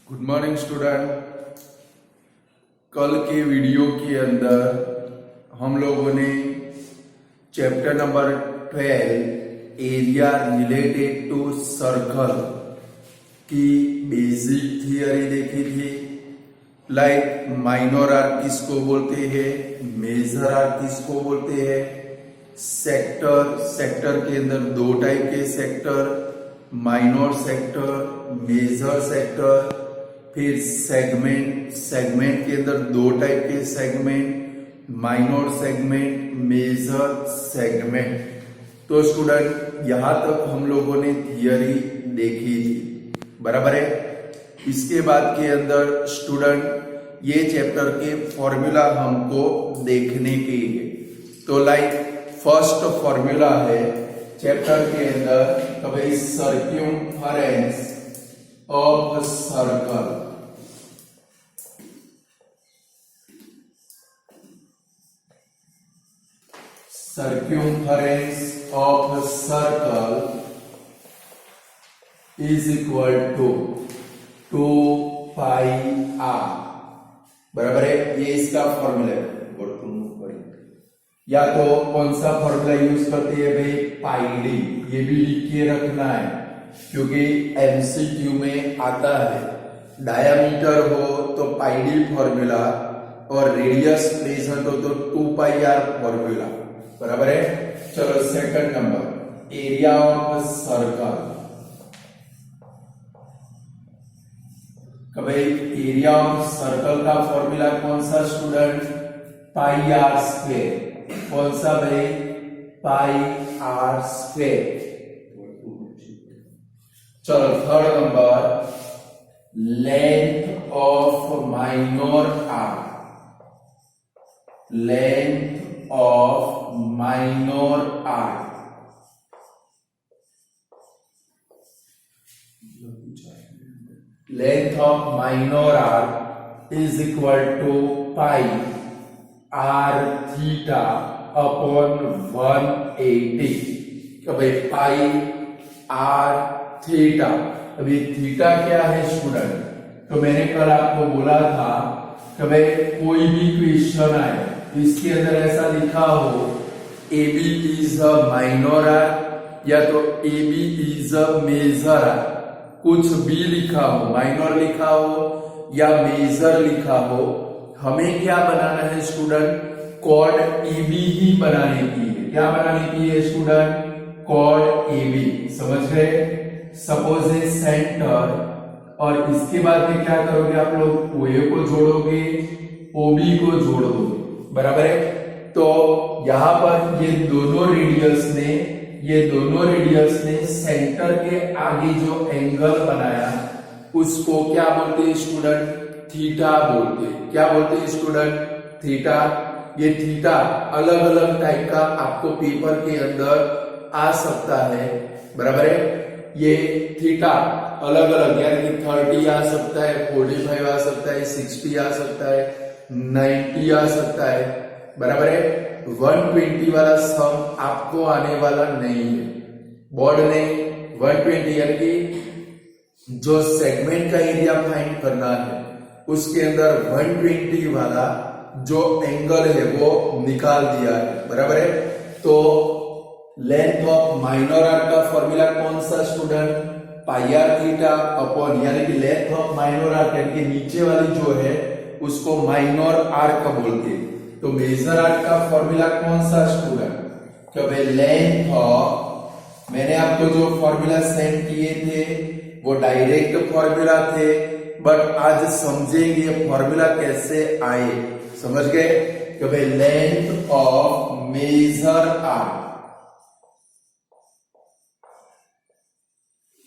Good morning student. कल के video के अंदर हम लोगों ने chapter number 12 area related to circle की बेसिक थियरी देखी थी। लाइक माइनर आर्क किसको बोलते हैं, मेजर आर्क किसको बोलते हैं, सेक्टर के अंदर दो टाइप के sector, minor sector, major sector, फिर सेगमेंट के अंदर दो टाइप के segment, minor segment, major segment. तो स्टूडेंट यहां तक हम लोगों ने थियरी देखी थी, बराबर है। इसके बाद के अंदर स्टूडेंट ये चैप्टर के फॉर्मूला हमको देखने के लिए, तो लाइक फर्स्ट फॉर्मूला है चैप्टर के अंदर कभी circumference of circle. Circumference of a circle is equal to 2 pi r, बराबर है। ये इसका फॉर्मूला है। या तो कौन सा फॉर्मूला यूज करते हैं भाई, पाई डी। ये भी लिख के रखना है क्योंकि एमसीक्यू में आता है। डायामीटर हो तो पाई डी फॉर्मूला और रेडियस प्रेजेंट हो तो 2 पाई आर फॉर्मूला, बराबर है। चलो second number, area of circle. कभी एरिया ऑफ सर्कल का फॉर्मूला कौन सा स्टूडेंट, पाई आर स्क्वायर। कौन सा भाई, पाई आर स्क्वायर। चलो third number, length of minor arc. Length of minor arc, length of minor arc is equal to pi are theta upon 180। भाई pi are theta. अभी theta क्या है student, तो मैंने कल आपको बोला था कि भाई कोई भी क्वेश्चन आए इसके अंदर ऐसा लिखा हो AB is a minor arc या तो AB is a major arc, कुछ भी लिखा हो, माइनर लिखा हो या मेजर लिखा हो, हमें क्या बनाना है स्टूडेंट, कॉर्ड AB ही बनाने की है। क्या बनाने की है स्टूडेंट, कॉर्ड AB। समझ गए। सपोज ए सेंटर, और इसके बाद में क्या करोगे आप लोग, OA को जोड़ोगे, OB को जोड़ दोगे, बराबर है। तो यहां पर ये दोनों रेडियस ने सेंटर के आगे जो एंगल बनाया उसको क्या बोलते हैं स्टूडेंट, थीटा बोलते हैं। क्या बोलते हैं स्टूडेंट, थीटा। ये थीटा अलग अलग टाइप का आपको पेपर के अंदर आ सकता है, बराबर है। ये थीटा अलग अलग, यानी कि 30 आ सकता है, 45 आ सकता है, 60 आ सकता है, 90 आ सकता है, बराबर है। 120 वाला सम आपको आने वाला नहीं है। बोर्ड ने 120 यानी कि जो सेगमेंट का एरिया फाइंड करना है उसके अंदर 120 वाला जो एंगल है वो निकाल दिया है, बराबर है। तो लेंथ ऑफ माइनर आर्क का फॉर्मूला कौन सा student, pi are theta upon, यानी कि लेंथ ऑफ माइनर आर्क यानी कि नीचे वाली जो है उसको माइनर आर्क बोलते हैं। तो मेजर आर्क का फॉर्मूला कौन सा स्टूडेंट, क्योंकि लेंथ ऑफ, मैंने आपको जो फॉर्मूला सेंड किए थे वो डायरेक्ट फॉर्मूला थे, बट आज समझेंगे फॉर्मूला कैसे आए, समझ गए। क्योंकि length of major arc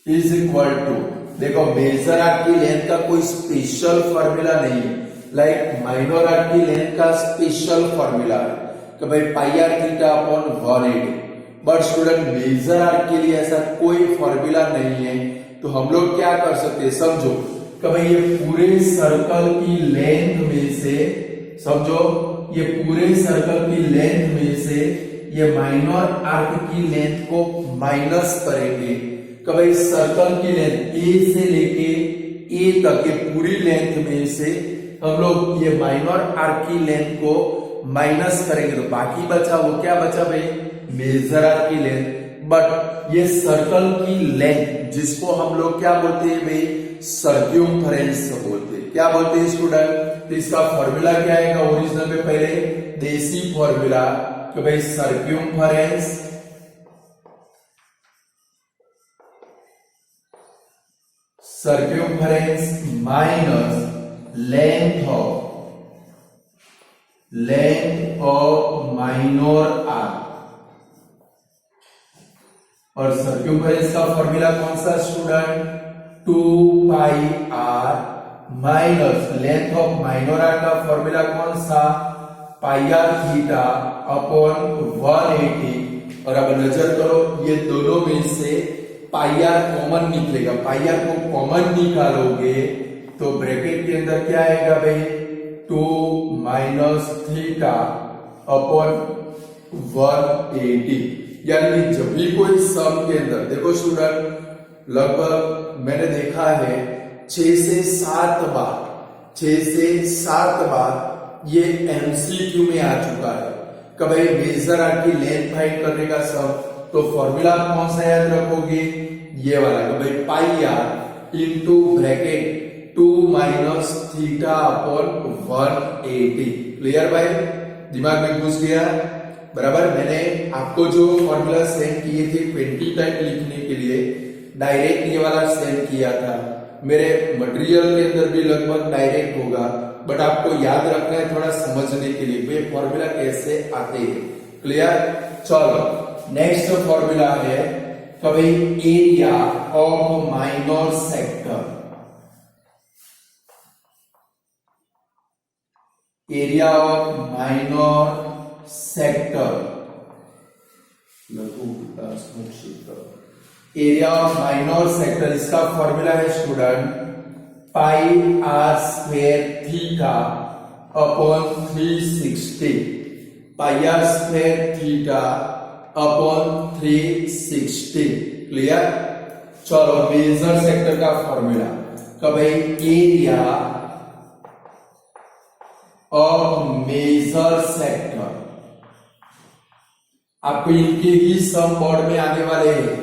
is equal to, देखो मेजर आर्क की लेंथ का कोई स्पेशल फॉर्मूला नहीं है, लाइक माइनर आर्क की लेंथ का स्पेशल फॉर्मूला है कि भाई pi are theta upon 180। But student major arc के लिए ऐसा कोई फॉर्मूला नहीं है। तो हम लोग क्या कर सकते हैं, समझो कि भाई ये पूरे सर्कल की लेंथ में से, समझो ये पूरे सर्कल की लेंथ में से ये माइनर आर्क की लेंथ को माइनस करेंगे। कि भाई सर्कल की लेंथ A से लेके ए तक के पूरी लेंथ में से हम लोग ये माइनर आर्क की लेंथ को माइनस करेंगे तो बाकी बचा वो क्या बचा भाई, मेजर आर्क की लेंथ। बट ये सर्कल की लेंथ जिसको हम लोग क्या बोलते हैं भाई, सर्क्यूमफरेंस बोलते हैं। क्या बोलते हैं स्टूडेंट, तो इसका फॉर्मूला क्या आएगा ओरिजिनल में, पहले देसी फॉर्मूला तो भाई circumference minus length of minor arc. और सर्क्यूमफरेंस का फॉर्मूला कौन सा student, 2 pi r minus length of minor arc का फॉर्मूला कौन सा, पाई आर थीटा अपॉन 180। और अब नजर करो ये दोनों में से पाई आर कॉमन निकलेगा, पाई आर को कॉमन निकालोगे तो ब्रैकेट के अंदर क्या आएगा भाई, 2 माइनस थीटा अपॉन 180। यानी जब भी कोई सम के अंदर देखो स्टूडेंट, लगभग मैंने देखा है 6 से 7 बार ये एमसीक्यू में आ चुका है। कभी मेजर आर्क की लेंथ फाइंड करने का सम, तो फॉर्मूला कौन सा याद रखोगे, ये वाला, कभी pi r into bracket 2 minus theta upon 180। Clear भाई, दिमाग में घुस गया बराबर। मैंने आपको जो फॉर्मूला सेंड किए थे 20 टाइम लिखने के लिए, डायरेक्ट ये वाला सेंड किया था। मेरे मटेरियल के अंदर भी लगभग डायरेक्ट होगा, बट आपको याद रखना है थोड़ा समझने के लिए ये फॉर्मूला कैसे आते हैं। क्लियर, चलो नेक्स्ट फॉर्मूला है कभी area of minor sector. Area of minor sector, area of minor sector, इसका फॉर्मूला है student pi are square theta upon 360, pi are square theta upon 360। Clear, चलो मेजर सेक्टर का फॉर्मूला कभी area of major sector, आपको इनके ही सम board में आने वाले हैं।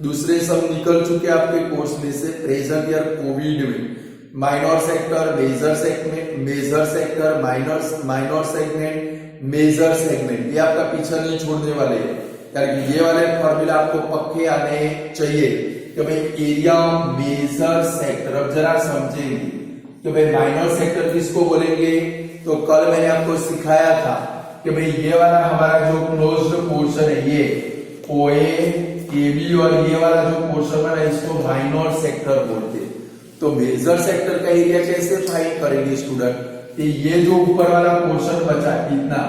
दूसरे सम निकल चुके आपके कोर्स में से प्रेजेंट ईयर कोविड में, minor sector, major segment, major sector, minor segment, major segment, ये आपका पीछा नहीं छोड़ने वाले हैं। यानी ये वाले फॉर्मूला आपको पक्के आने चाहिए कि भाई एरिया ऑफ मेजर सेक्टर। अब जरा समझेंगे कि भाई माइनर सेक्टर किसको बोलेंगे, तो कल मैंने आपको सिखाया था कि भाई ये वाला हमारा जो क्लोज्ड पोर्शन है, ये ओए AB और ये वाला जो पोर्शन है इसको माइनर सेक्टर बोलते हैं। तो मेजर सेक्टर का एरिया कैसे फाइंड करेंगे स्टूडेंट, कि ये जो ऊपर वाला पोर्शन बचा इतना,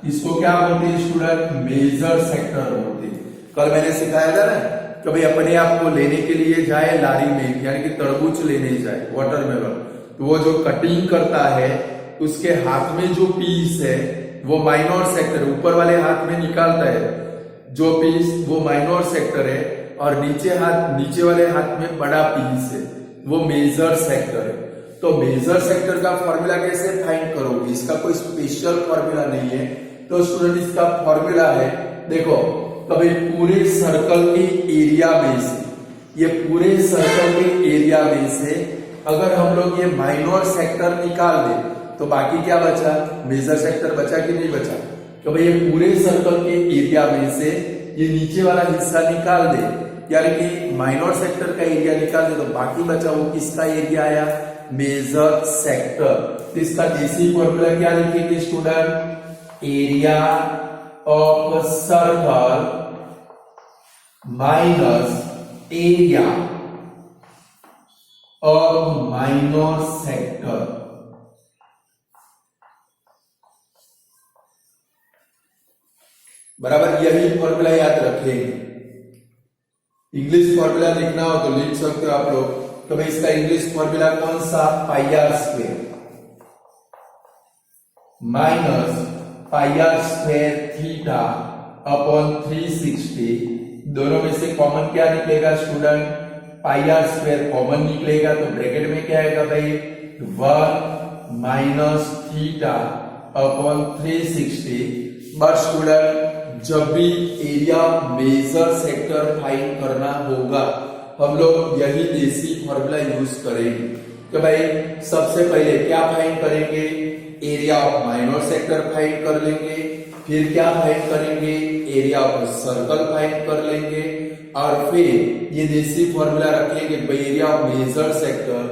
इसको क्या बोलते हैं स्टूडेंट, मेजर सेक्टर बोलते हैं। कल मैंने सिखाया था ना कि भाई अपने आप को लेने के लिए जाए लारी में, यानी कि तरबूज लेने जाए, वाटरमेलन, तो वो जो कटिंग करता है उसके हाथ में जो पीस है वो माइनर सेक्टर, ऊपर वाले हाथ में निकालता है जो पीस वो माइनर सेक्टर है, और नीचे वाले हाथ में बड़ा पीस है वो मेजर सेक्टर है। तो मेजर सेक्टर का फॉर्मूला कैसे फाइंड करोगे, इसका कोई स्पेशल फॉर्मूला नहीं है। तो स्टूडेंट इसका फॉर्मूला है, देखो कभी पूरे सर्कल के एरिया में से, ये पूरे सर्कल के एरिया में से अगर हम लोग ये माइनर सेक्टर निकाल दें तो बाकी क्या बचा, मेजर सेक्टर बचा कि नहीं बचा। तो भाई ये पूरे सर्कल के एरिया में से ये नीचे वाला हिस्सा निकाल दे, यानी कि माइनर सेक्टर का एरिया निकाल दे, तो बाकी बचा वो किसका एरिया आया, मेजर सेक्टर। तो इसका देसी फॉर्मूला क्या लिखेंगे student, area of circle minus area of minor sector. बराबर, यही फॉर्मूला याद रखेंगे। इंग्लिश फॉर्मूला लिखना हो तो लिख सकते हो आप लोग। तो भाई इसका इंग्लिश फॉर्मूला कौन सा, pi are square minus pi are square theta upon 360। दोनों में से कॉमन क्या निकलेगा student, pi are square common निकलेगा तो ब्रैकेट में क्या आएगा भाई 1 minus theta upon 360। But student जब भी एरिया मेजर सेक्टर फाइंड करना होगा हम लोग यही देसी फॉर्मूला यूज करेंगे कि भाई सबसे पहले क्या फाइंड करेंगे, area of minor sector find कर लेंगे, फिर क्या फाइंड करेंगे, एरिया ऑफ सर्कल फाइंड कर लेंगे, और फिर ये देसी फॉर्मूला रखेंगे area of major sector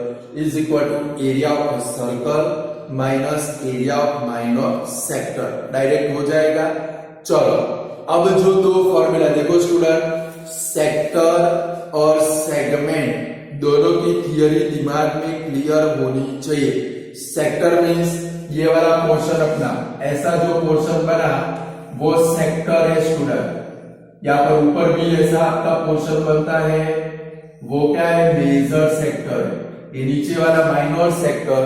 is equal to area of circle minus area of minor sector, direct हो जाएगा। चलो अब जो दो फॉर्मूला देखो स्टूडेंट, सेक्टर और सेगमेंट दोनों की थियरी दिमाग में क्लियर होनी चाहिए। सेक्टर मीन्स ये वाला पोर्शन अपना, ऐसा जो पोर्शन बना वो सेक्टर है स्टूडेंट। यहाँ पर ऊपर भी ऐसा आपका पोर्शन बनता है, वो क्या है, मेजर सेक्टर। ये नीचे वाला माइनर सेक्टर,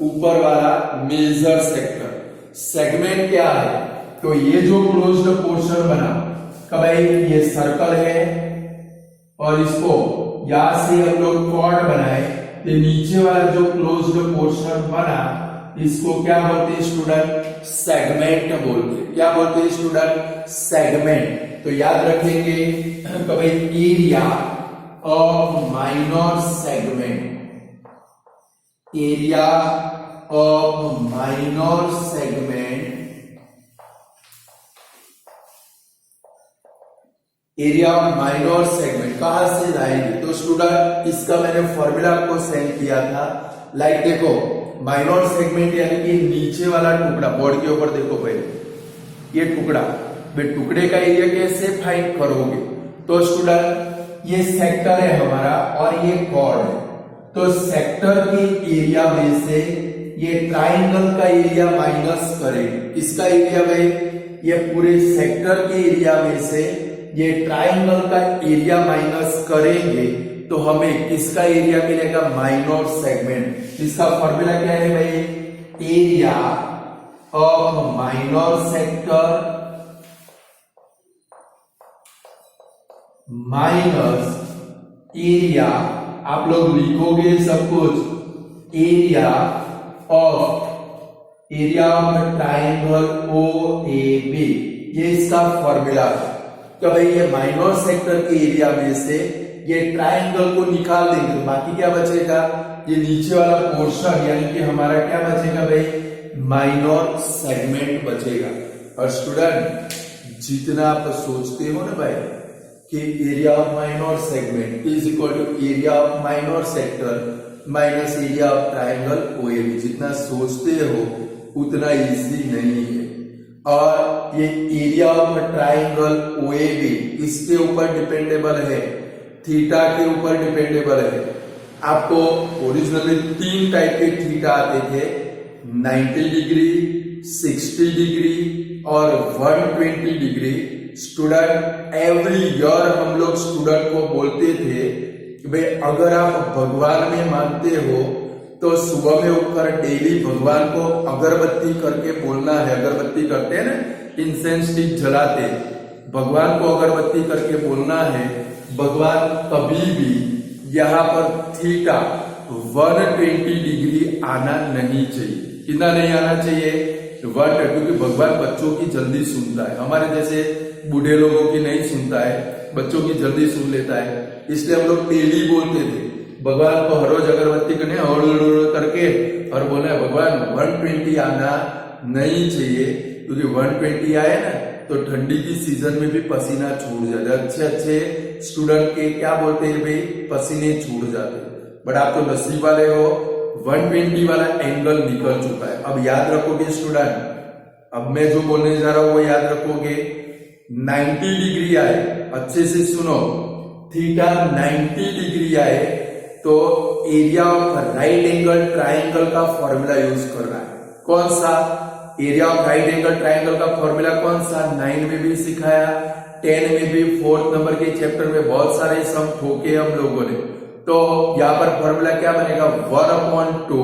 ऊपर वाला मेजर सेक्टर। सेगमेंट क्या है, तो ये जो क्लोज्ड पोर्शन बना का भाई ये सर्कल है, और इसको यहां से हम लोग कॉर्ड बनाए, तो नीचे वाला जो क्लोज्ड पोर्शन बना इसको क्या बोलते हैं स्टूडेंट, सेगमेंट बोलते हैं। क्या बोलते हैं स्टूडेंट, सेगमेंट। तो याद रखेंगे तो भाई area of minor segment, area of minor segment, area of minor segment कहां से लाएंगे, तो स्टूडेंट इसका मैंने फॉर्मूला आपको सेंड किया था। लाइक देखो माइनर सेगमेंट यानी कि नीचे वाला टुकड़ा, बोर्ड के ऊपर देखो पहले ये टुकड़ा, वे टुकड़े का एरिया कैसे फाइंड करोगे, तो स्टूडेंट ये सेक्टर है हमारा और ये कॉर्ड है, तो सेक्टर के एरिया में से ये ट्राइंगल का एरिया माइनस करेंगे। किसका एरिया भाई, ये पूरे सेक्टर के एरिया में से ये ट्राइंगल का एरिया माइनस करेंगे तो हमें किसका एरिया मिलेगा, माइनर सेगमेंट। इसका फॉर्मूला क्या है भाई, area of minor sector minus area, आप लोग लिखोगे सब कुछ, area of triangle O A B, ये इसका फॉर्मूला है। तो भाई ये माइनर सेक्टर के एरिया में से ये ट्राइंगल को निकाल देंगे तो बाकी क्या बचेगा, ये नीचे वाला पोर्शन यानी कि हमारा क्या बचेगा भाई, माइनर सेगमेंट बचेगा। और स्टूडेंट जितना आप सोचते हो ना भाई कि area of minor segment is equal to area of minor sector minus area of triangle OAB, जितना सोचते हो उतना इजी नहीं है। और ये एरिया ऑफ ट्राइंगल ओएबी इसके ऊपर डिपेंडेबल है, थीटा के ऊपर डिपेंडेबल है। आपको ओरिजिनली 3 टाइप के थीटा आते थे, 90 डिग्री, 60 डिग्री और 120 डिग्री। स्टूडेंट एवरी ईयर हम लोग स्टूडेंट को बोलते थे कि भाई अगर आप भगवान में मानते हो तो सुबह में उठकर डेली भगवान को अगरबत्ती करके बोलना है। अगरबत्ती करते हैं ना, इंसेंस स्टिक जलाते, भगवान को अगरबत्ती करके बोलना है, भगवान कभी भी यहाँ पर थीटा 120 डिग्री आना नहीं चाहिए। कितना नहीं आना चाहिए, 1, क्योंकि भगवान बच्चों की जल्दी सुनता है, हमारे जैसे बूढ़े लोगों की नहीं सुनता है, बच्चों की जल्दी सुन लेता है। इसलिए हम लोग डेली बोलते थे भगवान को हर रोज अगरबत्ती करने करके और बोले भगवान 120 आना नहीं चाहिए, क्योंकि 120 आए ना तो ठंडी की सीजन में भी पसीना छूट जाता है। अच्छे स्टूडेंट के क्या बोलते हैं भाई, पसीने छूट जाते। बट आप तो नसीब वाले हो, 120 वाला एंगल निकल चुका है। अब याद रखोगे स्टूडेंट, अब मैं जो बोलने जा रहा हूं वो याद रखोगे। 90 डिग्री आए, अच्छे से सुनो, थीटा 90 डिग्री आए तो area of right angle triangle का फॉर्मूला यूज करना है। कौन सा, area of right angle triangle का फॉर्मूला कौन सा, 9 में भी सिखाया, 10 में भी, 4th नंबर के चैप्टर में बहुत सारे सम ठोके हम लोगों ने। तो यहाँ पर फॉर्मूला क्या बनेगा, 1/2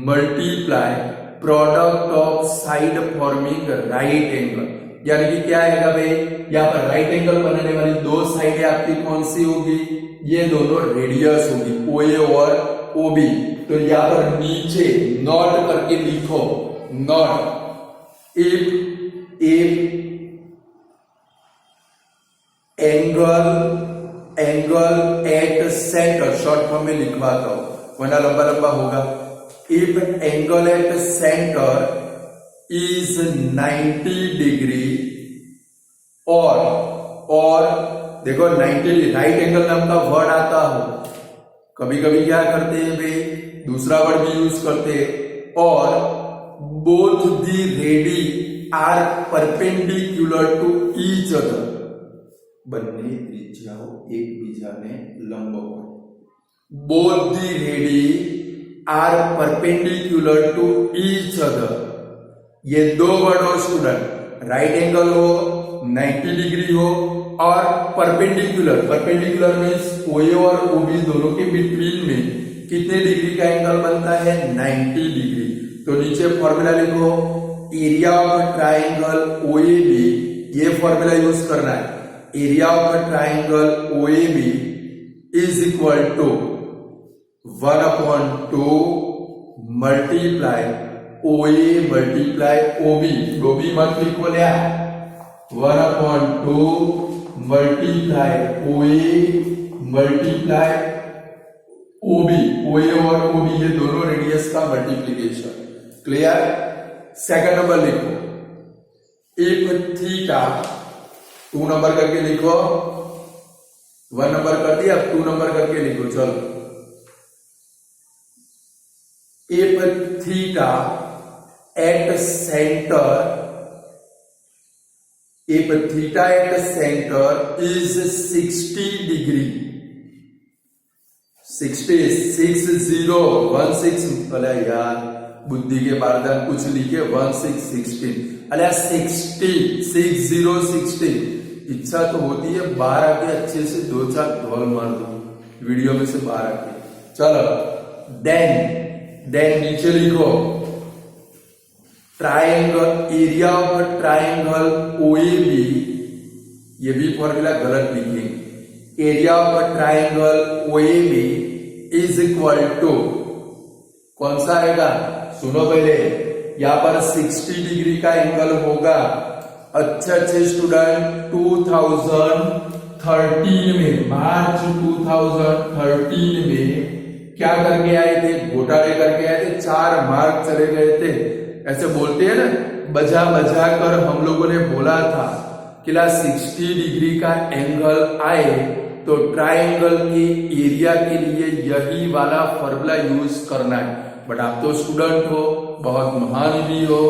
multiply product of side forming right angle. यानी कि क्या आएगा भाई, यहाँ पर राइट एंगल बनाने वाली दो साइडें आपकी कौन सी होगी, ये दोनों रेडियस होगी, OA और OB। तो यहाँ पर नीचे नॉट करके लिखो, not if angle at centre, short form में लिखवाता हूं वरना लंबा लंबा होगा। If angle at centre is 90 degree और देखो 90 राइट एंगल नाम का वर्ड आता हो, कभी कभी क्या करते हैं भाई, दूसरा वर्ड भी यूज करते हैं, और both the radii are perpendicular to each other, બંને ત્રિજ્યાઓ એકબીજાને લંબ હોય, both the radii are perpendicular to each other। ये दो वर्ड हो स्टूडेंट, राइट एंगल हो, 90 डिग्री हो, और परपेंडिकुलर मीन्स OA और OB दोनों के बिटवीन में कितने डिग्री का एंगल बनता है, 90 डिग्री। तो नीचे फॉर्मूला लिखो, एरिया ऑफ ट्राइंगल OAB, ये फॉर्मूला यूज करना है, area of triangle OAB is equal to 1/2 multiply OA multiply OB, OB मत लिखो लिया, 1/2 multiply OA multiply OB, OA और OB ये दोनों रेडियस का मल्टीप्लीकेशन, क्लियर। सेकंड नंबर लिखो, इफ थीटा, 2 नंबर करके लिखो, 1 नंबर कर दिया, अब 2 नंबर करके लिखो, चलो। If theta at centre is 60 degree, 16 भले यार बुद्धि के बारदान कुछ लिखे, 16 अरे 60 इच्छा तो होती है बाहर आके अच्छे से 2-4 ढोल मार दो वीडियो में से बाहर आके, चलो। देन नीचे लिखो, triangle, area of triangle OAB, ये भी फॉर्मूला गलत लिखेंगे, area of triangle OAB is equal to, कौन सा आएगा, सुनो पहले, यहां पर 60 डिग्री का एंगल होगा, अच्छे स्टूडेंट 2013 में, मार्च 2013 में क्या करके आए थे, घोटाले करके आए थे, 4 मार्क चले गए थे, ऐसे बोलते हैं ना, बजा कर हम लोगों ने बोला था कि 60 डिग्री का एंगल आए तो ट्राइंगल के एरिया के लिए यही वाला फॉर्मूला यूज करना है। बट आप तो स्टूडेंट हो, बहुत महान भी हो,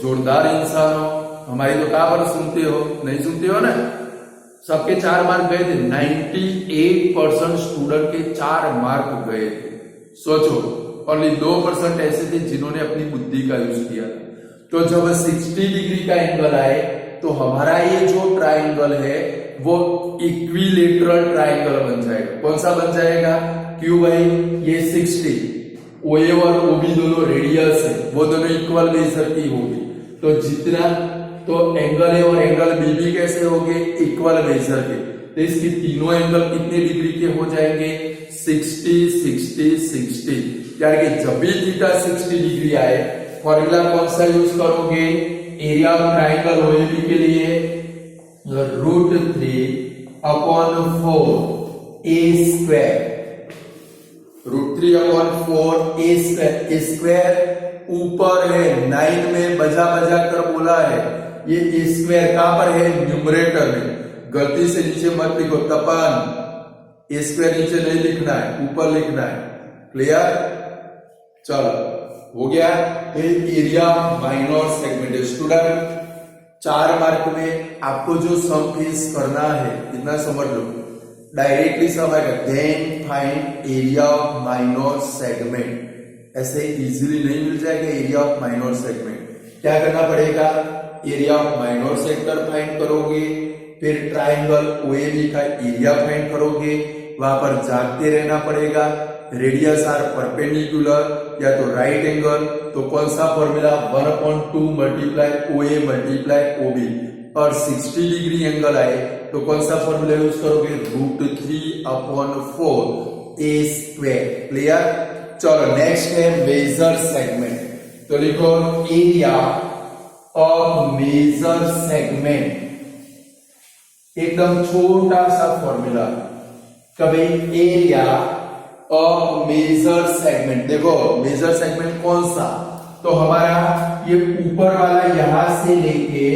जोरदार इंसान हो, हमारी तो कहां पर सुनते हो, नहीं सुनते हो ना। सबके 4 मार्क गए थे, 98% स्टूडेंट के 4 मार्क गए थे। सोचो, ओनली 2% ऐसे थे जिन्होंने अपनी बुद्धि का यूज किया। तो जब 60 डिग्री का एंगल आए तो हमारा ये जो ट्राइंगल है वो इक्विलेटरल ट्राइंगल बन जाएगा। कौन सा बन जाएगा, क्यों भाई, ये 60 OA और OB दोनों रेडियस है, वो दोनों इक्वल मेजर की होगी, तो जितना तो एंगल है और एंगल BB कैसे होंगे, इक्वल मेजर के, तो इसकी तीनों एंगल कितने डिग्री के हो जाएंगे, 60 60 60। यानी कि जब भी थीटा 60 डिग्री आए, फॉर्मूला कौन सा यूज करोगे, एरिया ऑफ ट्राइंगल OAB के लिए √3/4 A square, √3/4 A square. A square ऊपर है, 9 में बजा कर बोला है, ये A स्क्वायर कहां पर है, न्यूमरेटर में, गलती से नीचे मत लिखो, तपन A स्क्वायर नीचे नहीं लिखना है, ऊपर लिखना है, क्लियर। चलो हो गया, area minor segment. Student 4 mark में आपको जो सम फेस करना है इतना समझ लो, डायरेक्टली सम आएगा, then find area of minor segment. ऐसे इजीली नहीं मिल जाएगा एरिया ऑफ माइनर सेगमेंट। क्या करना पड़ेगा, area of minor sector find करोगे, फिर ट्राइंगल OAB का एरिया फाइंड करोगे, वहां पर जागते रहना पड़ेगा, रेडियस आर परपेंडिकुलर या तो राइट एंगल, तो कौन सा formula, 1/2 multiply OA multiply OB, और 60 डिग्री एंगल आए तो कौन सा फॉर्मूला यूज करोगे, √3/4 a स्क्वायर। क्लियर। चलो नेक्स्ट है मेजर सेगमेंट। तो लिखो एरिया ऑफ मेजर सेगमेंट, एकदम छोटा सा फॉर्मूला। कभी एरिया ऑफ मेजर सेगमेंट, देखो मेजर सेगमेंट कौन सा, तो हमारा ये ऊपर वाला यहां से लेके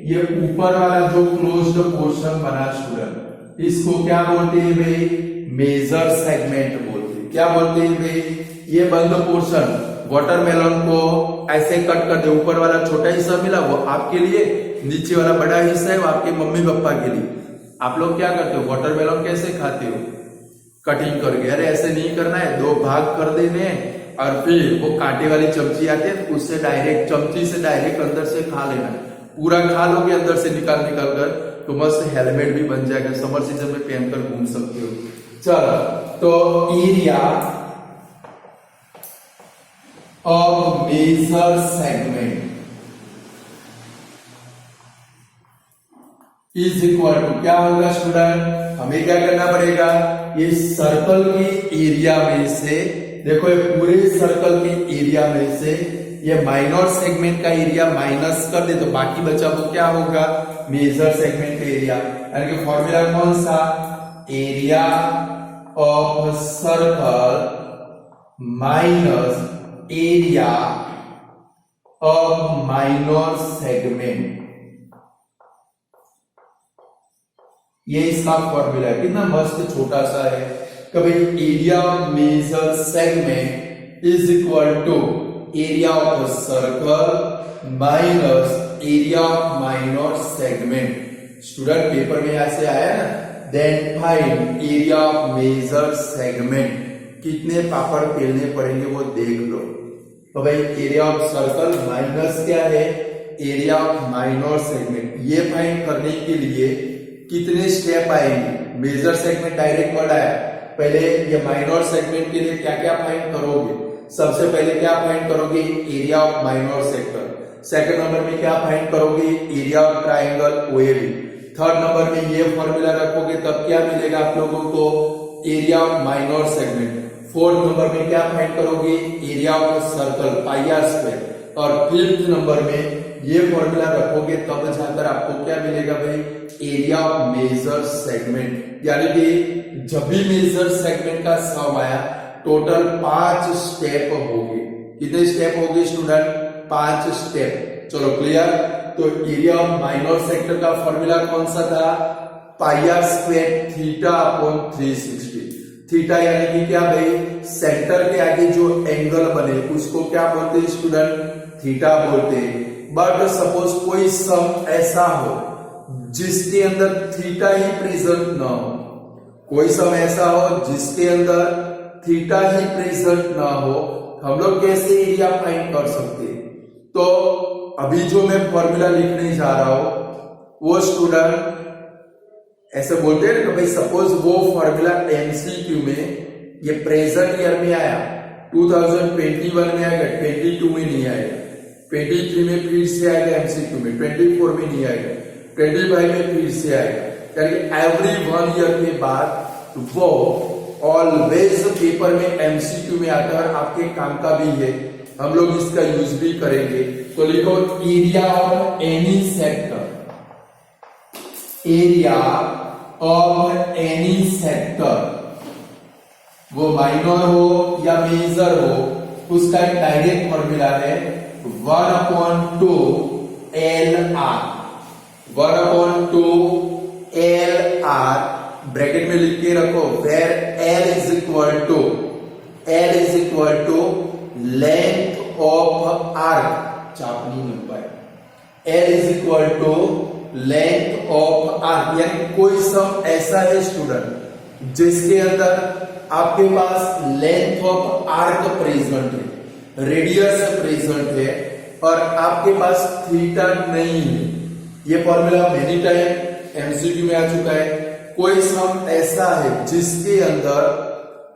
ये ऊपर वाला जो क्लोज्ड पोर्शन बना स्टूडेंट, इसको क्या बोलते हैं भाई, मेजर सेगमेंट बोलते हैं। क्या बोलते हैं भाई, ये बंद पोर्शन, वाटरमेलन को ऐसे कट कर दे, ऊपर वाला छोटा हिस्सा मिला वो आपके लिए, नीचे वाला बड़ा हिस्सा है वो आपके मम्मी पापा के लिए। आप लोग क्या करते हो, वाटरमेलन कैसे खाते हो, कटिंग करके। अरे ऐसे नहीं करना है, 2 भाग कर देने और फिर वो कांटे वाली चमची आती है उससे डायरेक्ट, चमची से डायरेक्ट अंदर से खा लेना। पूरा खा लोगे अंदर से निकाल कर तो मस्त हेलमेट भी बन जाएगा, समर सीजन में पहनकर घूम सकते हो। चलो तो area of major segment is equal to, क्या होगा स्टूडेंट, हमें क्या करना पड़ेगा, ये सर्कल के एरिया में से, देखो ये पूरे सर्कल के एरिया में से ये माइनर सेगमेंट का एरिया माइनस कर दे तो बाकी बचा वो क्या होगा, मेजर सेगमेंट का एरिया। यानी कि फॉर्मूला कौन सा, area of circle minus area of minor segment, ये इसका फॉर्मूला है। कितना मस्त छोटा सा है। कभी area of major segment is equal to area of circle minus area of minor segment. Student paper में ऐसे आया ना, then find area of major segment. कितने पापड़ बेलने पड़ेंगे वो देख लो। तो भाई एरिया ऑफ सर्कल माइनस क्या है, एरिया ऑफ माइनर सेगमेंट, ये फाइंड करने के लिए कितने स्टेप आएंगे। मेजर सेगमेंट डायरेक्ट वर्ड आया, पहले ये माइनर सेगमेंट के लिए क्या क्या फाइंड करोगे, सबसे पहले क्या फाइंड करोगे, area of minor sector. Second number में क्या फाइंड करोगे, area of triangle OAB. Third number में ये फॉर्मूला रखोगे तब क्या मिलेगा आप लोगों को, area of minor segment. Fourth number में क्या फाइंड करोगे, area of circle pi are square. और फिफ्थ नंबर में ये फॉर्मूला रखोगे तब जाकर आपको क्या मिलेगा भाई, एरिया ऑफ मेजर सेगमेंट। यानी कि जब भी मेजर सेगमेंट का सम आया टोटल 5 स्टेप होगी। कितने स्टेप होगी स्टूडेंट, 5 स्टेप। चलो क्लियर। तो एरिया ऑफ माइनर सेक्टर का फॉर्मूला कौन सा था, pi are square theta upon 360। Theta यानी कि क्या भाई, सेंटर के आगे जो एंगल बने उसको क्या बोलते हैं स्टूडेंट, थीटा बोलते हैं। बट सपोज कोई सम ऐसा हो जिसके अंदर थीटा ही प्रेजेंट ना हो, कोई सम ऐसा हो जिसके अंदर थीटा ही प्रेजेंट ना हो, हम लोग कैसे एरिया फाइंड कर सकते हैं। तो अभी जो मैं फॉर्मूला लिखने जा रहा हूं वो स्टूडेंट ऐसे बोलते हैं कि भाई सपोज वो फॉर्मूला एमसीक्यू में ये प्रेजेंट ईयर में आया, 2021 में आएगा, 22 में नहीं आएगा, 23 में फिर से आएगा एमसीक्यू में, 24 में नहीं आएगा, 25 में फिर से आएगा। यानी एवरी 1 ईयर के बाद वो ऑलवेज पेपर में एमसीक्यू में आकर आपके काम का भी है, हम लोग इसका यूज भी करेंगे। तो लिखो area of any sector, area of any sector, वो माइनर हो या मेजर हो, उसका एक डायरेक्ट फॉर्मूला है 1/2 LR, 1/2 LR ब्रैकेट में लिख के रखो, where L is equal to length of arc, चापनी लंबाई, L is equal to length of arc. यानी कोई सम ऐसा है स्टूडेंट जिसके अंदर आपके पास लेंथ ऑफ आर्क प्रेजेंट है, रेडियस प्रेजेंट है और आपके पास थीटा नहीं है। ये फॉर्मूला मेनी टाइम एमसीक्यू में आ चुका है। कोई सम ऐसा है जिसके अंदर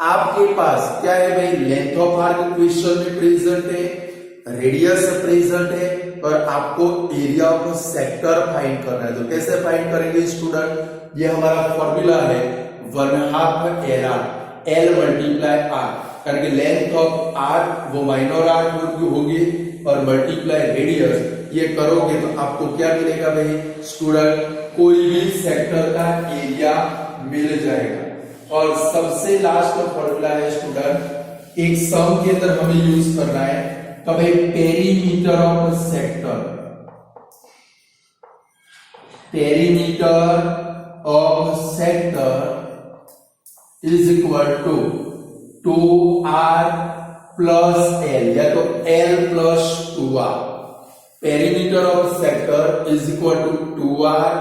आपके पास क्या है भाई, लेंथ ऑफ आर्क क्वेश्चन में प्रेजेंट है, रेडियस प्रेजेंट है और आपको एरिया ऑफ सेक्टर फाइंड करना है। तो कैसे फाइंड करेंगे स्टूडेंट, ये हमारा फॉर्मूला है 1/2 एल मल्टीप्लाई आर, कारण कि लेंथ ऑफ आर वो माइनर आर होगी और मल्टीप्लाई रेडियस, ये करोगे तो आपको क्या मिलेगा भाई स्टूडेंट, कोई भी सेक्टर का एरिया मिल जाएगा। और सबसे लास्ट फॉर्मूला है स्टूडेंट, एक सम के अंदर हमें यूज करना है तो भाई perimeter of sector, perimeter of sector is equal to 2r plus L, या तो l plus 2r। Perimeter of sector is equal to 2r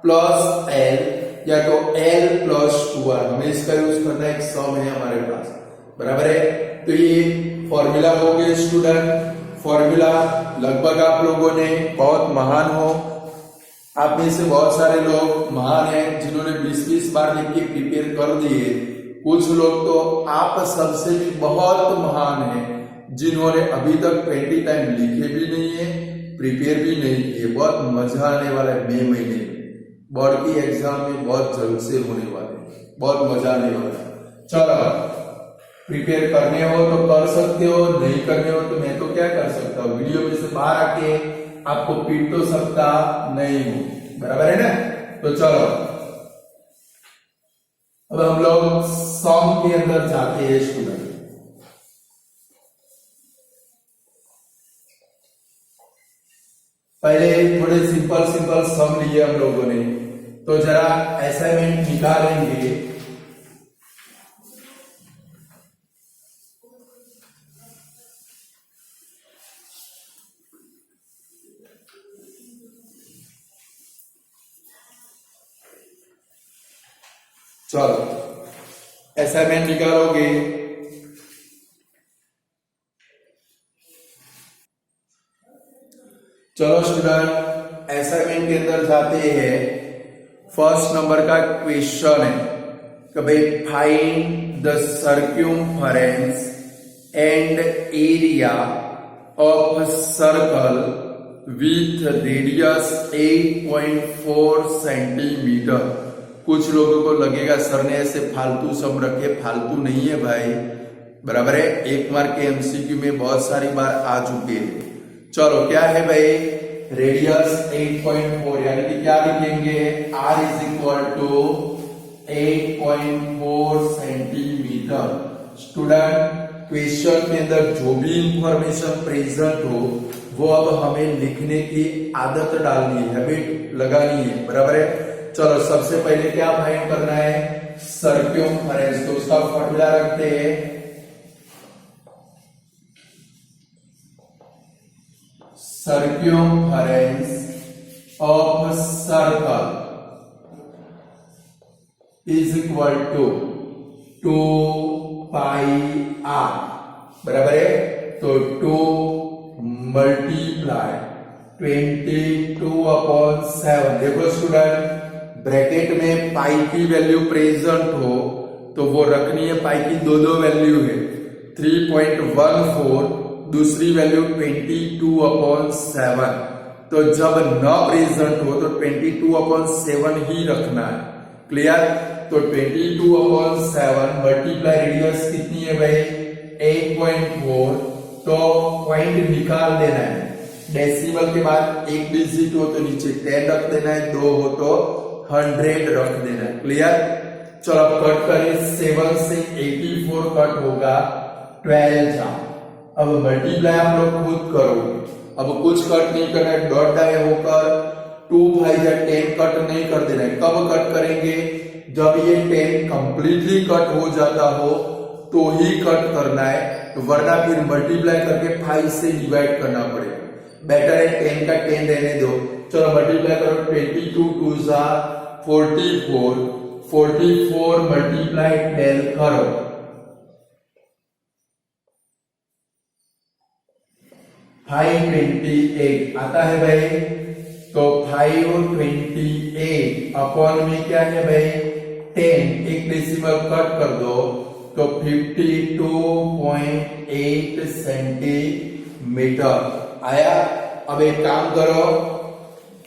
plus L, या तो l प्लस 2r। हमें इसका यूज करना है, एक सम है हमारे पास, बराबर है। तो ये फॉर्मूला हो गए स्टूडेंट, फॉर्मूला लगभग आप लोगों ने बहुत महान हो, आप में से बहुत सारे लोग महान हैं जिन्होंने 20-20 बार लिख के प्रिपेयर कर दिए। कुछ लोग तो आप सबसे भी बहुत महान हैं जिन्होंने अभी तक 20 टाइम लिखे भी नहीं है, प्रिपेयर भी नहीं किए। बहुत मजा आने वाला है, मई महीने बोर्ड की एग्जाम में बहुत जल्द से होने वाले, बहुत मजा आने वाला है। चलो, प्रिपेयर करने हो तो कर सकते हो, नहीं करने हो तो मैं तो क्या कर सकता हूँ, वीडियो में से बाहर आके आपको पीट तो सकता नहीं हूं, बराबर है ना। तो चलो अब हम लोग सम के अंदर जाते हैं स्टूडेंट। पहले थोड़े सिंपल सिंपल सम लिए हम लोगों ने, तो जरा असाइनमेंट निकालेंगे। चलो असाइनमेंट निकालोगे। चलो स्टूडेंट असाइनमेंट के अंदर जाते हैं। फर्स्ट नंबर का क्वेश्चन है कि भाई find the circumference and area of circle with radius 8.4 centimetre. कुछ लोगों को लगेगा सर ने ऐसे फालतू सम रखे, फालतू नहीं है भाई, बराबर है। 1 मार्क के एमसीक्यू में बहुत सारी बार आ चुके हैं। चलो क्या है भाई, रेडियस 8.4, यानी कि क्या लिखेंगे, r is equal to 8.4 centimetre. Student question के अंदर जो भी इंफॉर्मेशन प्रेजेंट हो वो अब हमें लिखने की आदत डालनी है, हैबिट लगानी है, बराबर है। चलो सबसे पहले क्या फाइंड करना है, सर्क्यूमफरेंस। तो उसका फॉर्मूला रखते हैं, circumference of circle is equal to 2 pi r, बराबर है। तो 2 मल्टीप्लाई 22/7। देखो स्टूडेंट ब्रैकेट में पाई की वैल्यू प्रेजेंट हो तो वो रखनी है, पाई की दो वैल्यू है, 3.14, दूसरी वैल्यू 22/7। तो जब न प्रेजेंट हो तो 22/7 ही रखना है, क्लियर। तो 22/7 मल्टीप्लाई रेडियस कितनी है भाई, 8.4। तो पॉइंट निकाल देना है, डेसिमल के बाद एक डिजिट हो तो नीचे 10 रख देना है, 2 हो तो 100 रख देना है, क्लियर। चलो अब कट करें, 7 से 84 कट होगा, 12 जा। अब मल्टीप्लाई आप लोग खुद करोगे, अब कुछ कट नहीं करना है, डॉट डाई होकर 2 5 या 10 कट नहीं कर देना है। कब कट करेंगे, जब ये 10 कंप्लीटली कट हो जाता हो तो ही कट करना है, तो वरना फिर मल्टीप्लाई करके 5 से डिवाइड करना पड़ेगा। बेटर है 10 का 10 रहने दो। चलो मल्टीप्लाई करो, 22 2 जा 44, 44 मल्टीप्लाई 12 करो, 528 आता है भाई। तो 528 अपॉन में क्या है भाई 10, एक डेसिमल कट कर दो तो 52.8 सेंटीमीटर आया। अब एक काम करो,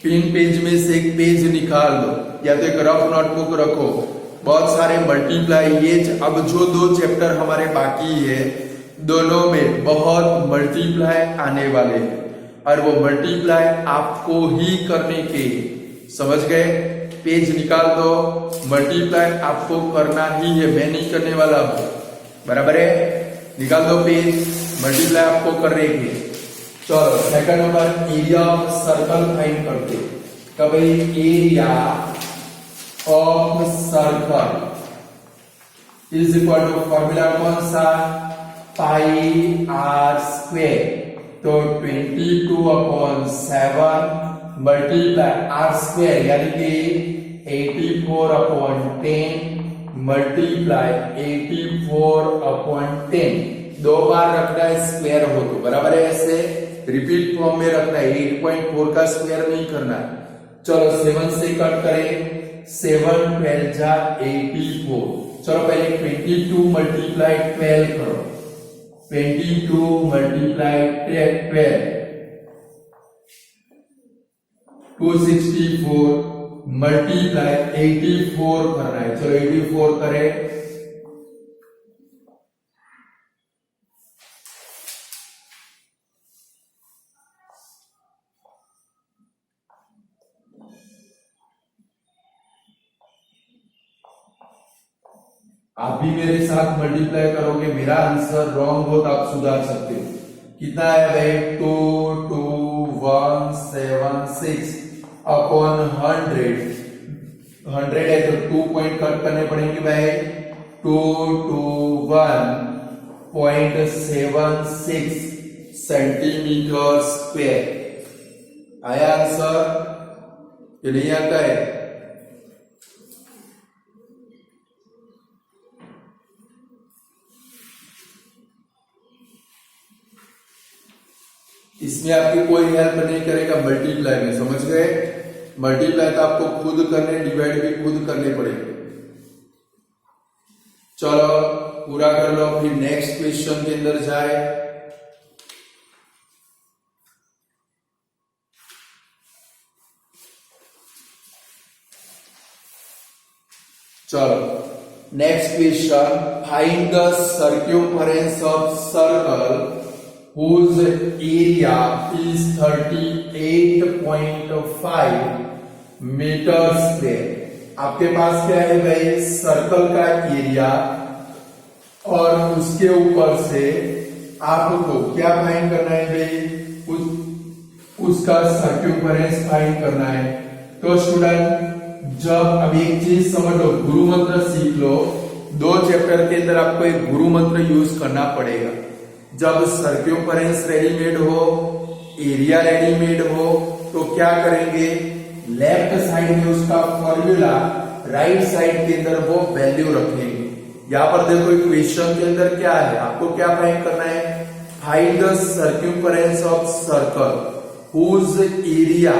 पिन पेज में से एक पेज निकाल लो या तो एक रफ नोटबुक रखो, बहुत सारे मल्टीप्लाई, ये अब जो 2 चैप्टर हमारे बाकी है दोनों में बहुत मल्टीप्लाई आने वाले हैं और वो मल्टीप्लाई आपको ही करने के, समझ गए? पेज निकाल दो, मल्टीप्लाई आपको करना ही है, मैं नहीं करने वाला हूं, बराबर है? निकाल दो पेज, मल्टीप्लाई आपको करने के। चलो second number, area of circle find करते। तो भाई area of circle is equal to formula कौन सा? Pi are square. तो 22/7 मल्टीप्लाई आर स्क्वेयर यानी कि 84/10 मल्टीप्लाई 84/10, 2 बार रखना है स्क्वायर हो तो, बराबर है? ऐसे रिपीट फॉर्म में रखना है, 8.4 का स्क्वायर नहीं करना है। चलो 7 से कट करें, 7 12 जा 84। चलो पहले 22 मल्टीप्लाई 12 करो, 22 मल्टीप्लाई 12 264 मल्टीप्लाई 84 करना है। चलो 84 करें, आप भी मेरे साथ मल्टीप्लाई करोगे, मेरा आंसर रॉन्ग हो तो आप सुधार सकते हो। कितना है भाई? 22176 अपॉन 100, 100 है तो 2 पॉइंट कट करने पड़ेंगे भाई, 221.76 सेंटीमीटर स्क्वायर। आया आंसर? ये नहीं आता है? इसमें आपकी कोई हेल्प नहीं करेगा मल्टीप्लाई में, समझ गए? मल्टीप्लाई तो आपको खुद करने, डिवाइड भी खुद करने पड़ेंगे। चलो पूरा कर लो, फिर नेक्स्ट क्वेश्चन के अंदर जाए। चलो next question, find the circumference of circle whose area is 38.5 metre square. आपके पास क्या है भाई? सर्कल का एरिया और उसके ऊपर से आपको क्या फाइंड करना है भाई? उसका सर्क्यूम्फरेंस फाइंड करना है। तो स्टूडेंट जब अब एक चीज समझ लो, गुरु मंत्र सीख लो, 2 चैप्टर के अंदर आपको एक गुरु मंत्र यूज करना पड़ेगा। जब सर्क्यूम्फरेंस रेडीमेड हो, एरिया रेडीमेड हो, तो क्या करेंगे? लेफ्ट साइड में उसका फॉर्मूला, राइट साइड के अंदर वो वैल्यू रखेंगे। यहां पर देखो इक्वेशन के अंदर क्या है, आपको क्या फाइंड करना है? Find the circumference of circle whose area,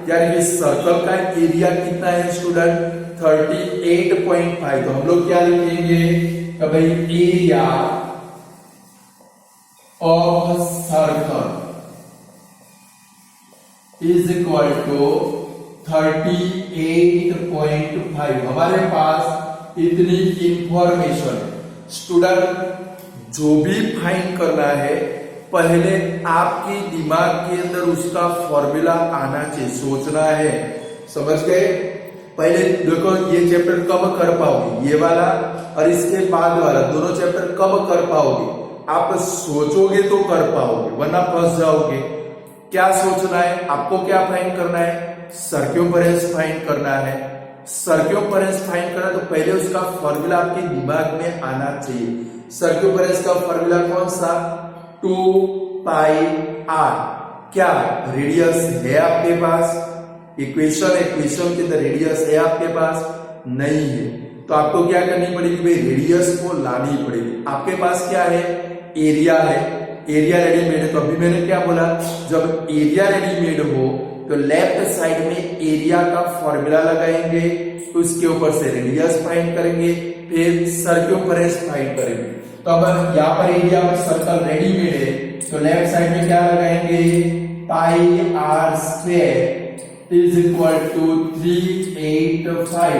यानी कि सर्कल का एरिया कितना है स्टूडेंट? 38.5। तो हम लोग क्या लिखेंगे? तो भाई area of circle is equal to 38.5। हमारे पास इतनी इंफॉर्मेशन स्टूडेंट, जो भी फाइंड करना है पहले आपके दिमाग के अंदर उसका फॉर्मूला आना चाहिए, सोचना है, समझ गए? पहले देखो ये चैप्टर कब कर पाओगे, ये वाला और इसके बाद वाला, दोनों चैप्टर कब कर पाओगे? आप सोचोगे तो कर पाओगे, वरना फंस जाओगे। क्या सोचना है आपको? क्या फाइंड करना है? सर्क्यूम्फरेंस फाइंड करना है। सर्क्यूम्फरेंस फाइंड करना तो पहले उसका फॉर्मूला आपके दिमाग में आना चाहिए। सर्क्यूम्फरेंस का फॉर्मूला कौन सा? 2 पाई आर। क्या रेडियस है आपके पास? इक्वेशन के अंदर रेडियस है आपके पास? नहीं है, तो आपको क्या करनी पड़ेगी भाई? रेडियस को लानी पड़ेगी। आपके पास क्या है? एरिया है, एरिया रेडीमेड है। तो अभी मैंने क्या बोला? जब एरिया रेडीमेड हो तो लेफ्ट साइड में एरिया का फॉर्मूला लगाएंगे, उसके ऊपर से रेडियस फाइंड करेंगे, फिर सर्क्यूम्फरेंस फाइंड करेंगे। तो अब यहाँ पर एरिया पर सर्कल रेडीमेड है, तो लेफ्ट साइड में क्या लगाएंगे? Pi are square is equal to 385।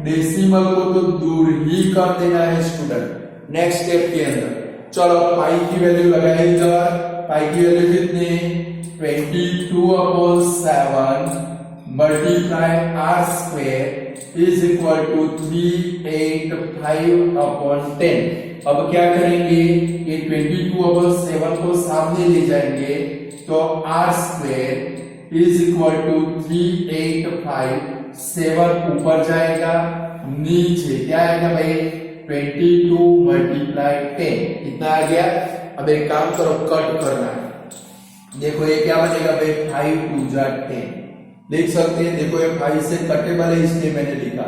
Decimal को तो दूर ही कर देना है स्टूडेंट नेक्स्ट स्टेप के अंदर। चलो पाई की वैल्यू लगाई इधर। पाई की वैल्यू कितनी? 22/7 multiply r square is equal to 385/10। अब क्या करेंगे, ये 22/7 को सामने ले जाएंगे तो r square is equal to 385। 7 ऊपर जाएगा, नीचे क्या आएगा भाई? 22 मल्टीप्लाई 10 कितना आ गया? अब एक काम करो, कट करना है। देखो ये क्या बनेगा भाई? 5 2 जा 10 देख सकते हैं। देखो ये 5 से कटेबल है इसलिए मैंने लिखा।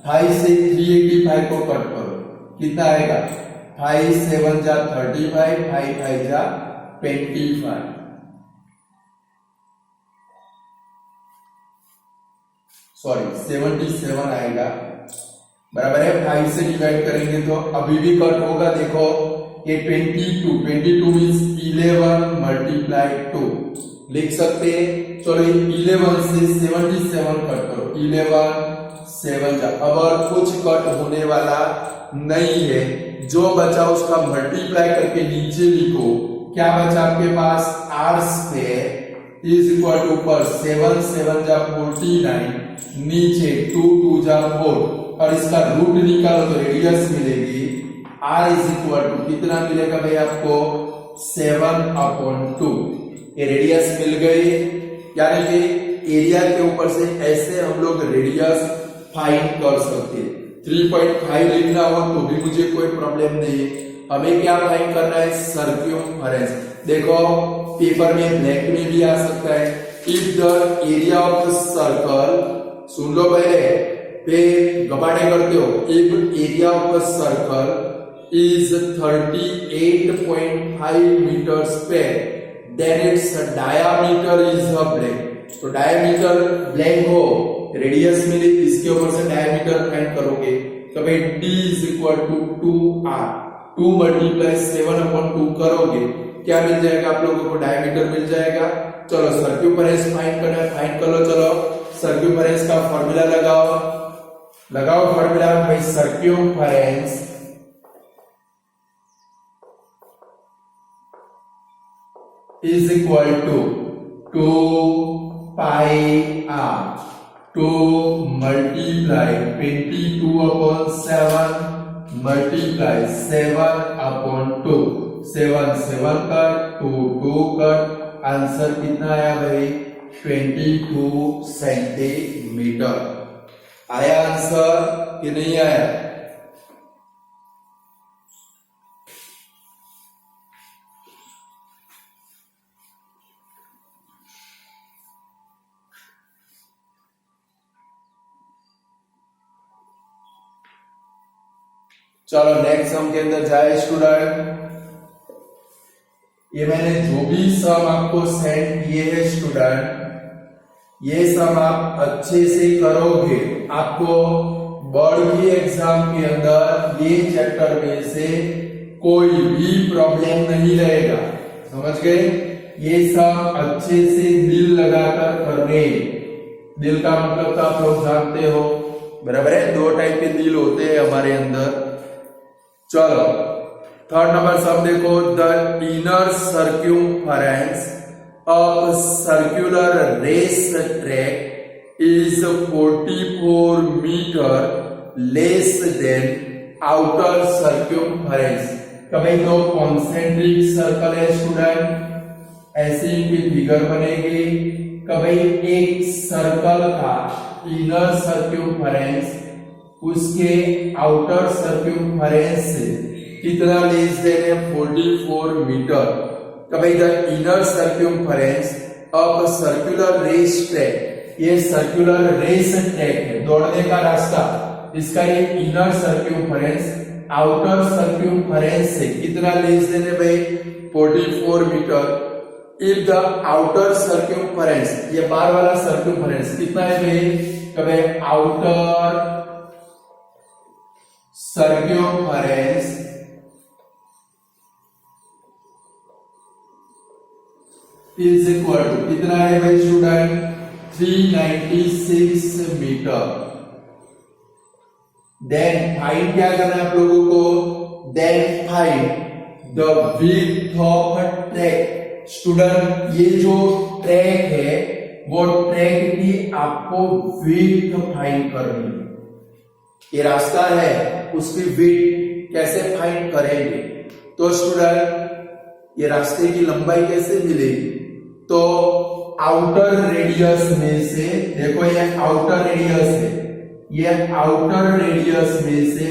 5 से 385 को कट करो, कितना आएगा? 5 7 जा 35, 5 5 जा 25, सॉरी 77 आएगा, बराबर है। 5 से डिवाइड करेंगे तो अभी भी कट होगा। देखो ये 22 मीन्स 11 मल्टीप्लाई 2 लिख सकते हैं। चलो 11 से 77 कट करो, 11 7 जा। अब और कुछ कट होने वाला नहीं है, जो बचा उसका मल्टीप्लाई करके नीचे लिखो। क्या बचा आपके पास? R square is equal to ऊपर 7 7 जा 49, नीचे 2 2 जा 4 और इसका रूट निकालो तो रेडियस मिलेगी। आर इज इक्वल टू कितना मिलेगा भाई आपको? 7/2। ये रेडियस मिल गई। यानी कि एरिया के ऊपर से ऐसे हम लोग रेडियस फाइंड कर सकते हैं। 3.5 लिखना हो तो भी मुझे कोई प्रॉब्लम नहीं है। हमें क्या फाइंड करना है? सर्क्यूमफरेंस। देखो पेपर में ब्लैक में भी आ सकता है। If the area of the circle, सुन लो पहले, फिर गबाड़े करते हो। If area of the circle is 38.5 meters square, then its diameter is a blank। तो डायमीटर ब्लैंक हो, रेडियस मिली, इसके ऊपर से डायमीटर फाइंड करोगे तो भाई d is equal to 2r। 2 multiply 7/2 करोगे, क्या मिल जाएगा आप लोगों को? डायमीटर मिल जाएगा। चलो सर्क्यूमफरेंस फाइंड करना है, फाइंड कर लो। चलो सर्क्यूमफरेंस का फॉर्मूला लगाओ फॉर्मूला भाई। सर्क्यूमफरेंस is equal to 2 pi r, 2 multiply 22/7 multiply 7/2, 7 7 cut, 2 2 cut, answer कितना आया भाई? 22 सेंटीमीटर। आया आंसर कि नहीं आया? चलो नेक्स्ट सम के अंदर जाए स्टूडेंट। ये मैंने जो भी सम आपको सेंड किए हैं स्टूडेंट, ये सम आप अच्छे से करोगे, आपको बोर्ड की एग्जाम के अंदर ये चैप्टर में से कोई भी प्रॉब्लम नहीं रहेगा। समझ गए? ये सम अच्छे से दिल लगाकर करने। दिल का मतलब तो आप लोग जानते हो, बराबर है? 2 टाइप के दिल होते हैं हमारे अंदर। चलो थर्ड नंबर सम देखो। The inner circumference of circular race track is 44 metre less than outer circumference. कभी दो कॉन्सेंट्रिक सर्कल है स्टूडेंट, ऐसी इनकी फिगर बनेगी। कभी एक सर्कल का इनर सर्क्यूमफरेंस उसके आउटर सर्क्यूमफरेंस से कितना लेस देन है? 44 मीटर। कभी the inner circumference of circular race track, ये सर्कुलर रेस ट्रैक है, दौड़ने का रास्ता, इसका ये इनर सर्क्यूमफरेंस आउटर सर्क्यूमफरेंस से कितना लेस देन है भाई? 44 मीटर। इफ द आउटर सर्क्यूमफरेंस, ये बार वाला सर्क्यूमफरेंस कितना है भाई? कभी आउटर सर्क्यूमफरेंस इज इक्वल टू कितना है भाई स्टूडेंट 396 मीटर। देन फाइंड क्या करना है आप लोगों को, then find the width of track. Student ये जो ट्रैक है वो ट्रैक की आपको विड्थ फाइंड करनी है। ये रास्ता है उसकी विड्थ कैसे फाइंड करेंगे, तो स्टूडेंट ये रास्ते की लंबाई कैसे मिलेगी, तो आउटर रेडियस में से, देखो ये आउटर रेडियस है, ये आउटर रेडियस में से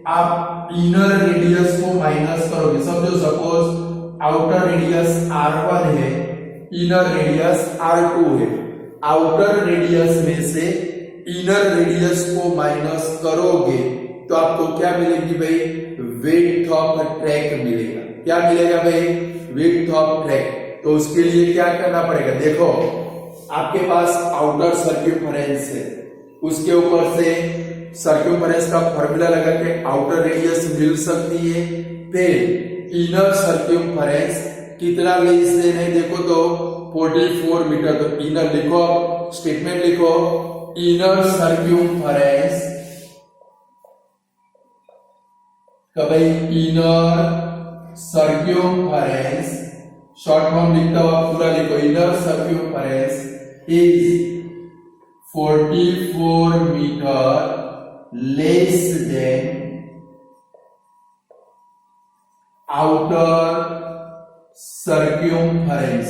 आप इनर रेडियस को माइनस करोगे। समझो सपोज आउटर रेडियस R1 है, इनर रेडियस R2 है, आउटर रेडियस में से इनर रेडियस को माइनस करोगे तो आपको क्या मिलेगी भाई, विड्थ ऑफ ट्रैक मिलेगा। क्या मिलेगा भाई, विड्थ ऑफ ट्रैक। तो उसके लिए क्या करना पड़ेगा, देखो आपके पास आउटर सर्क्यूफरेंस है, उसके ऊपर से सर्क्यूफरेंस का फॉर्मूला लगा के आउटर रेडियस मिल सकती है। फिर इनर सर्क्यूफरेंस कितना लेस देन है, देखो तो 44 मीटर। तो इनर लिखो, स्टेटमेंट लिखो, इनर सर्क्यूफरेंस भाई इनर सर्क्यूफरेंस, शॉर्ट फॉर्म लिखता हुआ पूरा लिखो, inner circumference is 44 metre less than outer circumference.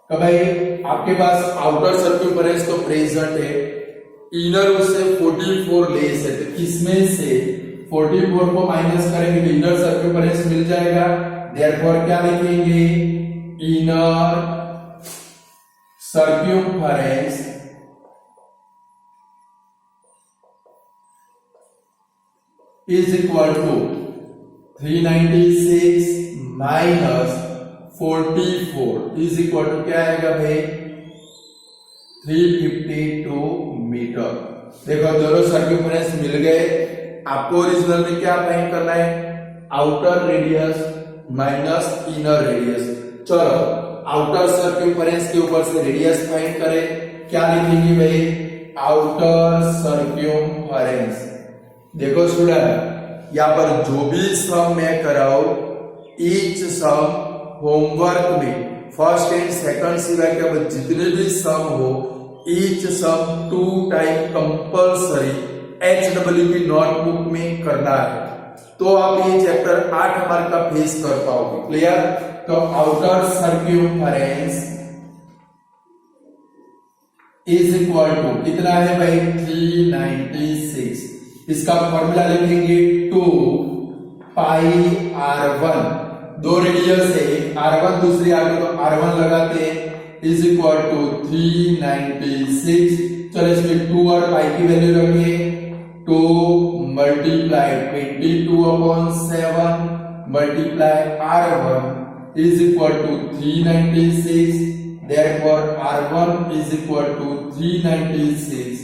तो भाई आपके पास आउटर सर्क्यूफरेंस तो प्रेजेंट है, इनर उससे 44 लेस है, तो इसमें से 44 को माइनस करेंगे तो इनर सर्क्यूफरेंस मिल जाएगा। देयरफॉर क्या लिखेंगे, inner circumference is equal to 396 minus 44 is equal to क्या आएगा भाई 352 मीटर। देखो दोनों सर्क्यूफरेंस मिल गए, आपको ओरिजिनल में क्या फाइंड करना है, outer radius minus inner radius. चलो आउटर सर्क्यूफरेंस के ऊपर से रेडियस फाइंड करें, क्या लिखेंगे भाई, आउटर सर्क्यूफरेंस। देखो स्टूडेंट यहाँ पर जो भी सम मैं कराऊं, ईच सम होमवर्क में फर्स्ट एंड सेकंड सिवाय के बाद जितने भी सम हो, ईच सम 2 टाइम कंपल्सरी HW की नोटबुक में करना है, तो आप ये चैप्टर 8 मार्क का फेस कर पाओगे। क्लियर। तो आउटर सर्क्यूफरेंस इज इक्वल टू कितना है भाई 396। इसका फॉर्मूला लिखेंगे 2 पाई R1, दो रेडियस है, R1 दूसरी R2, तो R1 लगाते हैं इज इक्वल टू 396। चलो इसमें 2 और पाई की वैल्यू रखिए, 2 multiply 22/7 multiply R1 is equal to 396। Therefore R1 is equal to 396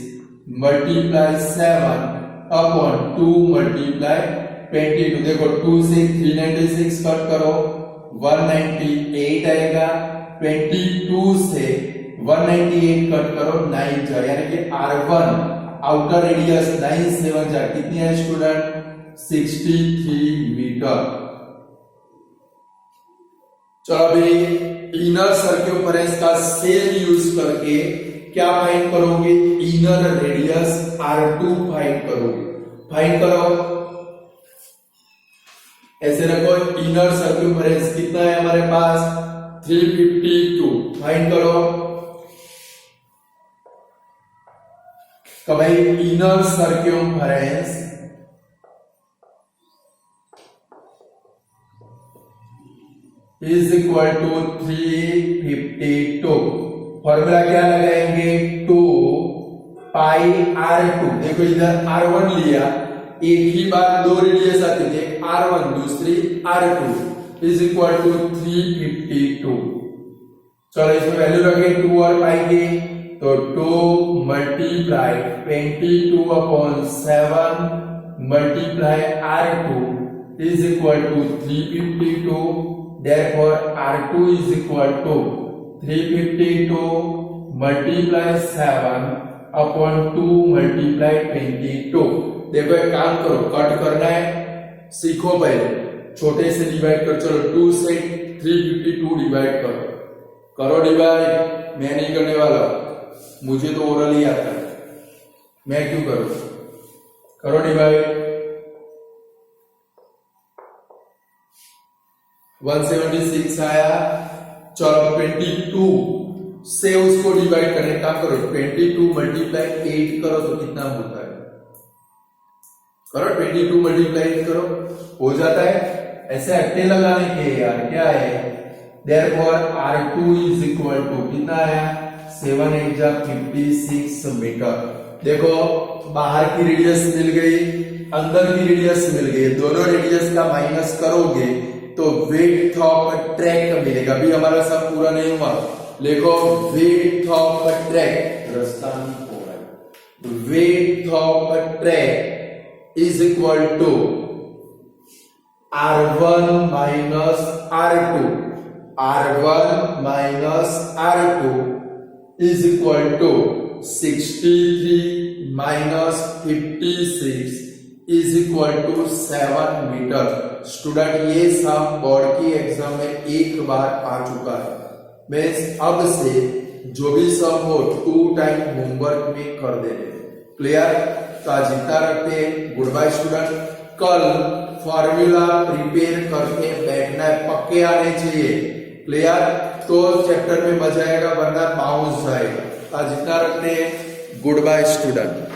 multiply 7/2 multiply 22। देखो 2 से 396 कट करो 198 आएगा, 22 से 198 कट करो 9 4, यानी कि R1 आउटर रेडियस 9 7 4 कितनी है स्टूडेंट 63 मीटर। चलो अभी इनर सर्क्यूफरेंस का सेम यूज करके क्या फाइंड करोगे, इनर रेडियस R2 फाइंड करोगे। फाइंड करो, ऐसे रखो, इनर सर्क्यूफरेंस कितना है हमारे पास 352, फाइंड करो। तो भाई inner circumference is equal to 352। Formula क्या लगाएंगे, 2 पाई R2। देखो इधर R1 लिया, एक ही बार दो रेडियस आते थे, R1 दूसरी R2 इज इक्वल टू 352। चलो इसमें वैल्यू रखें 2 और पाई की, तो 2 multiply 22/7 multiply R2 is equal to 352. Therefore R2 is equal to 352 multiply 7 upon 2 multiply 22. देखो एक काम करो, कट करना है सीखो पहले, छोटे से डिवाइड कर, चलो 2 से 352 डिवाइड करो डिवाइड। मैं नहीं करने वाला, मुझे तो ओरल ही आता है, मैं क्यों करूं, करो डिवाइड। 176 आया, चलो 22 से उसको डिवाइड करने का करो, 22 मल्टीप्लाई 8 करो तो कितना होता है, करो 22 मल्टीप्लाई 8 करो, हो जाता है। ऐसे अट्टे लगाने के यार, क्या है, therefore R2 is equal to कितना आया, 7 8 जा 56 मीटर। देखो बाहर की रेडियस मिल गई, अंदर की रेडियस मिल गई, दोनों रेडियस का माइनस करोगे तो विड्थ ऑफ ट्रैक मिलेगा। अभी हमारा सब पूरा नहीं हुआ, देखो विड्थ ऑफ ट्रैक, रास्ता नहीं हो रहा है, width of track is equal to R1 minus R2, R1 minus R2 is equal to 63 minus 56 is equal to 7 metre. Student ये सम बोर्ड की एग्जाम में एक बार आ चुका है, मैं अब से जो भी सम हो 2 टाइम होमवर्क में कर देंगे। क्लियर, तो आज इतना रखते हैं, गुड बाय स्टूडेंट। कल फॉर्मूला प्रिपेयर करके बैठना है, पक्के आने चाहिए। क्लियर, तो चैप्टर में मजा आएगा, वरना बाउंस जाएगा। आज इतना रखते हैं, गुड बाय स्टूडेंट।